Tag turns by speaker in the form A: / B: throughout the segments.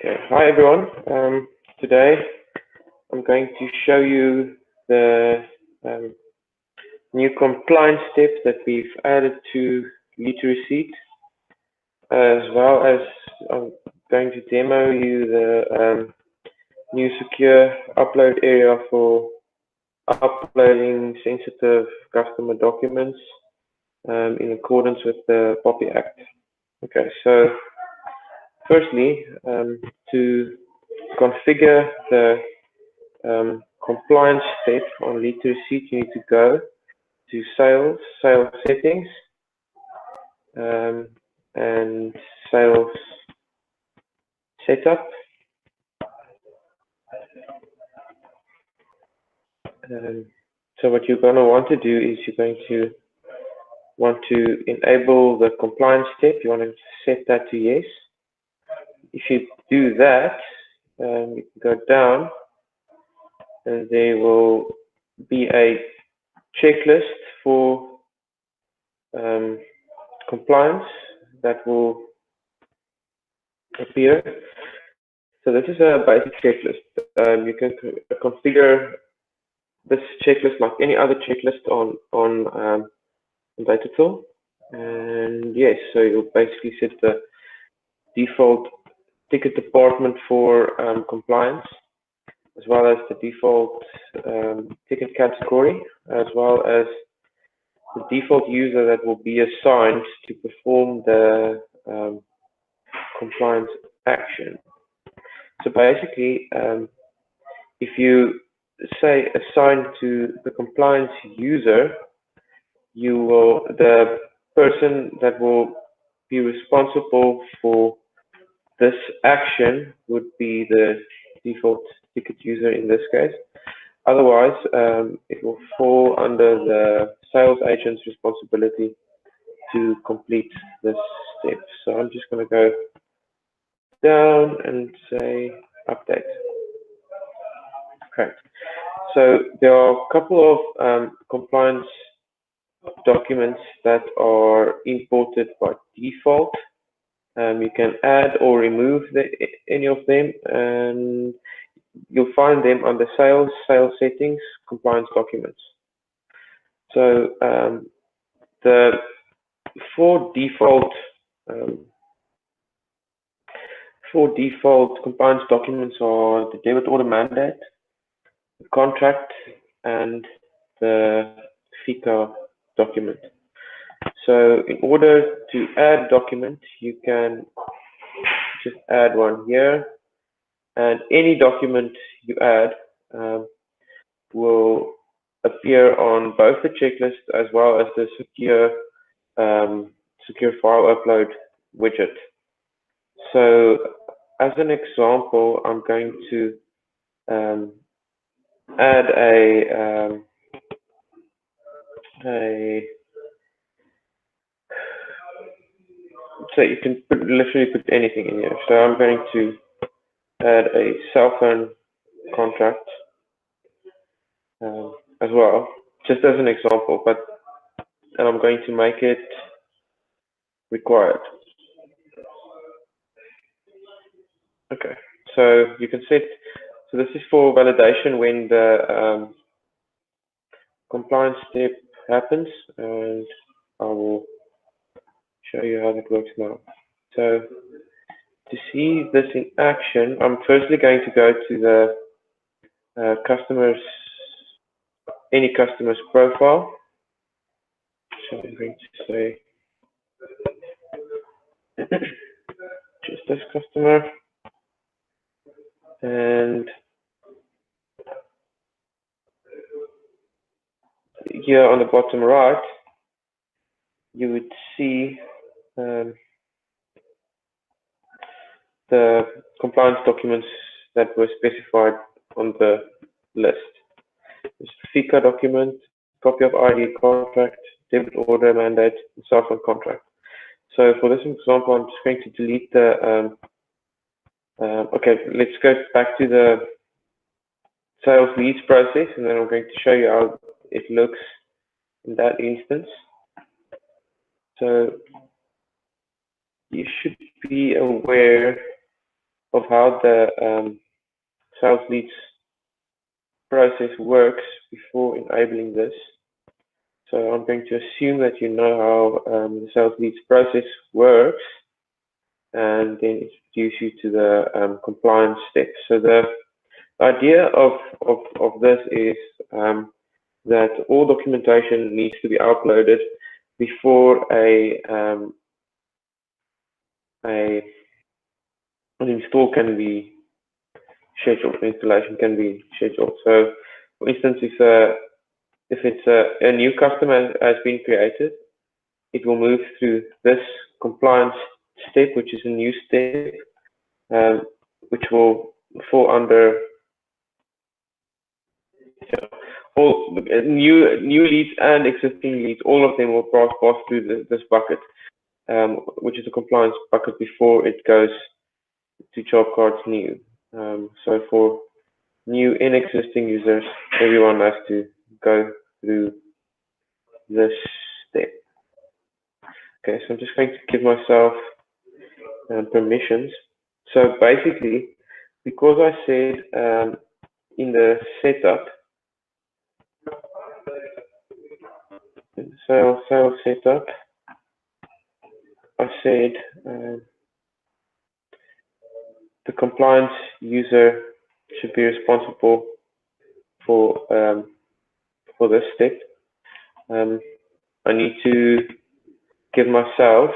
A: Okay, hi everyone. Today I'm going to show you the new compliance steps that we've added to lead to receipt, as well as I'm going to demo you the new secure upload area for uploading sensitive customer documents in accordance with the POPI Act. Okay, so firstly, to configure the compliance step on lead to receipt, you need to go to sales settings, and sales setup. So what you're going to want to do is you're going to want to enable the compliance step. You want to set that to yes. If you do that, you can go down and there will be a checklist for compliance that will appear. So this is a basic checklist. You can configure this checklist like any other checklist on DataTill. And yes, so you'll basically set the default ticket department for compliance, as well as the default ticket category, as well as the default user that will be assigned to perform the compliance action. So basically, if you say assign to the compliance user, the person that will be responsible for this action would be the default ticket user in this case. Otherwise, it will fall under the sales agent's responsibility to complete this step. So I'm just going to go down and say update. Okay. So there are a couple of compliance documents that are imported by default. You can add or remove any of them, and you'll find them under sales settings, compliance documents. So the four default compliance documents are the debit order mandate, the contract, and the FICA document. So in order to add document, you can just add one here, and any document you add will appear on both the checklist as well as the secure file upload widget. So as an example, I'm going to add a so you can literally put anything in here. So I'm going to add a cell phone contract as well, just as an example, and I'm going to make it required. Okay, so you can set, so this is for validation when the compliance step happens, and I will show you how that works now. So to see this in action, I'm firstly going to go to the any customer's profile. So I'm going to say just this customer, and here on the bottom right, you would see the compliance documents that were specified on the list. There's FICA document, copy of ID, contract, debit order mandate, and cell phone contract. So for this example, I'm just going to delete the. Okay, let's go back to the sales leads process, and then I'm going to show you how it looks in that instance. So you should be aware of how the sales leads process works before enabling this. So I'm going to assume that you know how the sales leads process works, and then introduce you to the compliance steps. So the idea of this is that all documentation needs to be uploaded before an install can be scheduled, installation can be scheduled. So, for instance, if it's a new customer has been created, it will move through this compliance step, which is a new step, which will fall under all new leads and existing leads. All of them will pass through this bucket, which is a compliance bucket before it goes to job cards new. So for new and existing users, everyone has to go through this step. Okay, so I'm just going to give myself permissions. So basically, because I said in the setup, sales setup, I said the compliance user should be responsible for this step. I need to give myself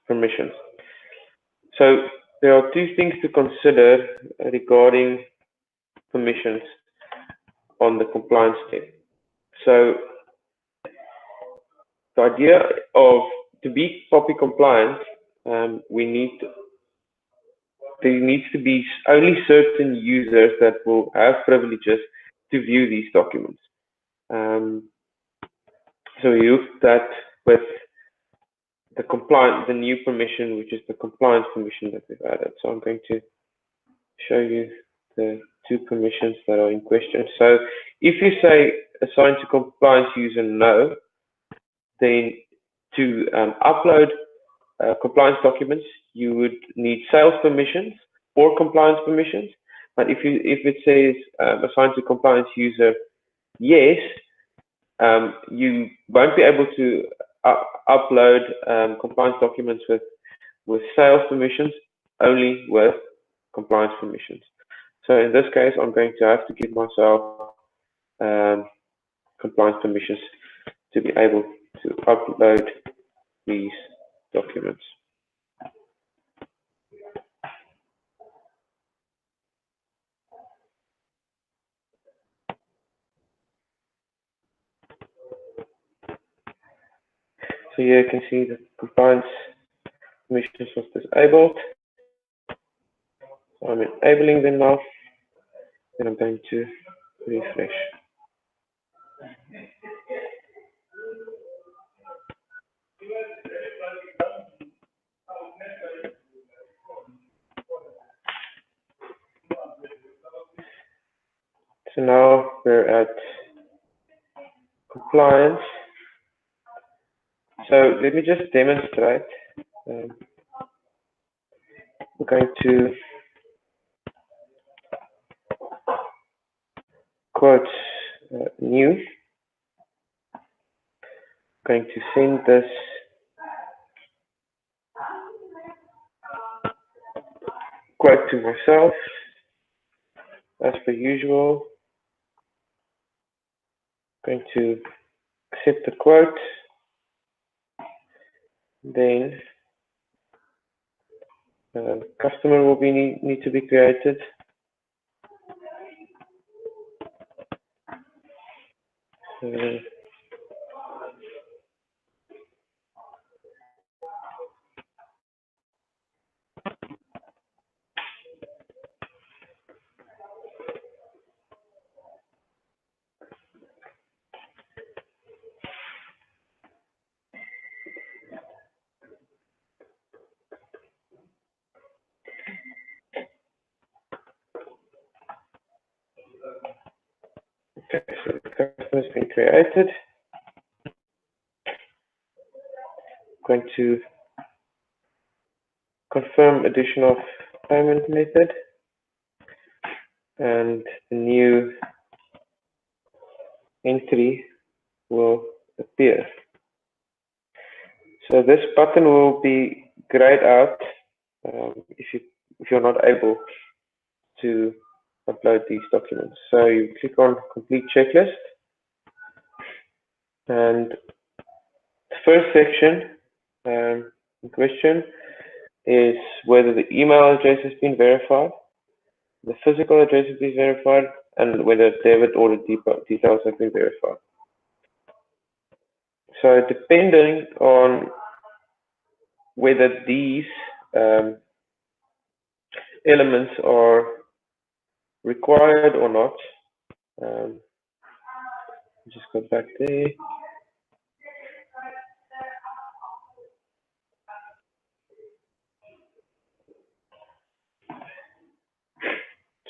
A: permissions. So there are two things to consider regarding permissions on the compliance step. So the idea of to be POPI compliant, there needs to be only certain users that will have privileges to view these documents. So we looked at with the new permission, which is the compliance permission that we've added. So I'm going to show you the two permissions that are in question. So if you say assign to compliance user no, then to upload compliance documents, you would need sales permissions or compliance permissions. But if it says assign to compliance user yes, you won't be able to upload compliance documents with sales permissions, only with compliance permissions. So in this case, I'm going to have to give myself compliance permissions to be able to upload these documents. So here you can see that compliance permissions was disabled. So I'm enabling them now. Then I'm going to refresh. So now we're at compliance. So let me just demonstrate. We're going to quote new. I'm going to send this quote to myself as per usual. I'm going to accept the quote. Then customer will need to be created. Okay, so the customer has been created. I'm going to confirm addition of payment method, and the new entry will appear. So this button will be grayed out if you're not able to upload these documents. So you click on complete checklist, and the first section in question is whether the email address has been verified, the physical address has been verified, and whether debit or the details have been verified. So depending on whether these elements are required or not, just go back there.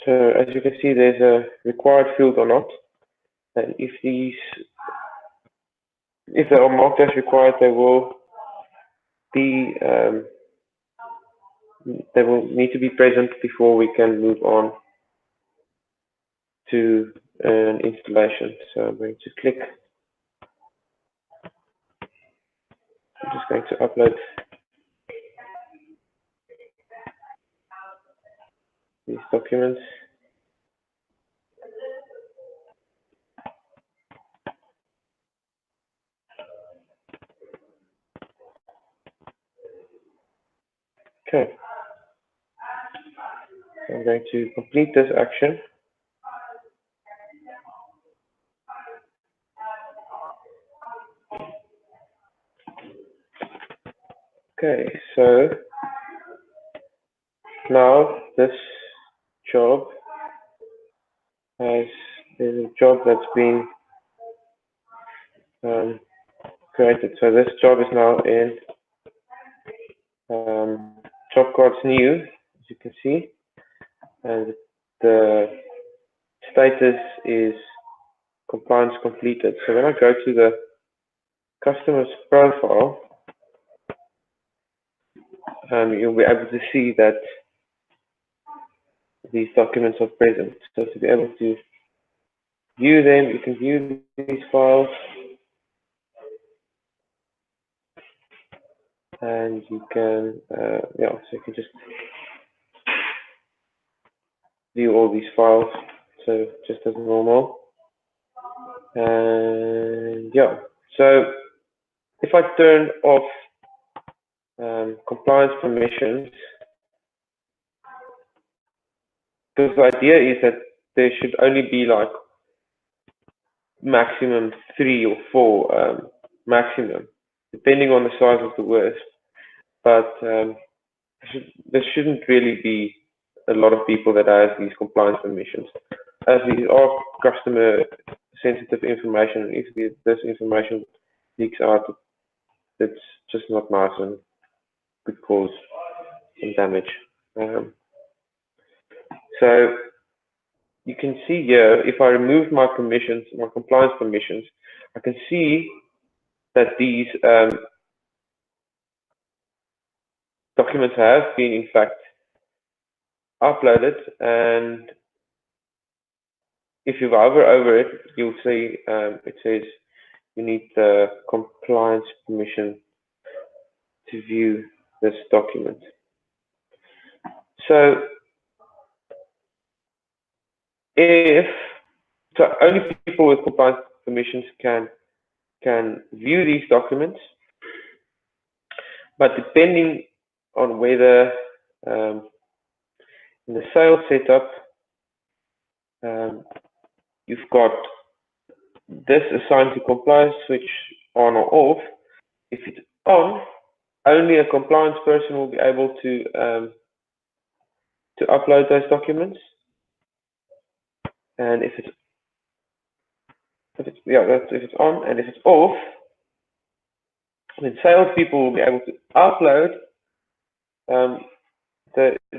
A: So as you can see, there's a required field or not, and if they are marked as required, they will need to be present before we can move on to an installation. So I'm going to click. I'm just going to upload these documents. Okay. So I'm going to complete this action. Okay, so now this job there's a job that's been created. So this job is now in job cards new, as you can see, and the status is compliance completed. So when I go to the customer's profile, you'll be able to see that these documents are present. So to be able to view them, you can view these files, and you can, so you can just view all these files, so just as normal. And yeah, so if I turn off compliance permissions, because the idea is that there should only be like maximum 3 or 4 maximum, depending on the size of the WISP. But there shouldn't really be a lot of people that have these compliance permissions, as these are customer sensitive information. If this information leaks out, it's just not nice and could cause some damage. So you can see here, if I remove my permissions, my compliance permissions, I can see that these documents have been in fact uploaded, and if you hover over it, you'll see it says you need the compliance permission to view this document. So only people with compliance permissions can view these documents, but depending on whether in the sales setup you've got this assigned to compliance switch on or off. If it's on, only a compliance person will be able to upload those documents, and if it's on, and if it's off, then salespeople will be able to upload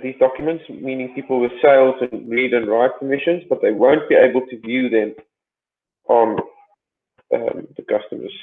A: these documents, meaning people with sales and read and write permissions, but they won't be able to view them on the customer's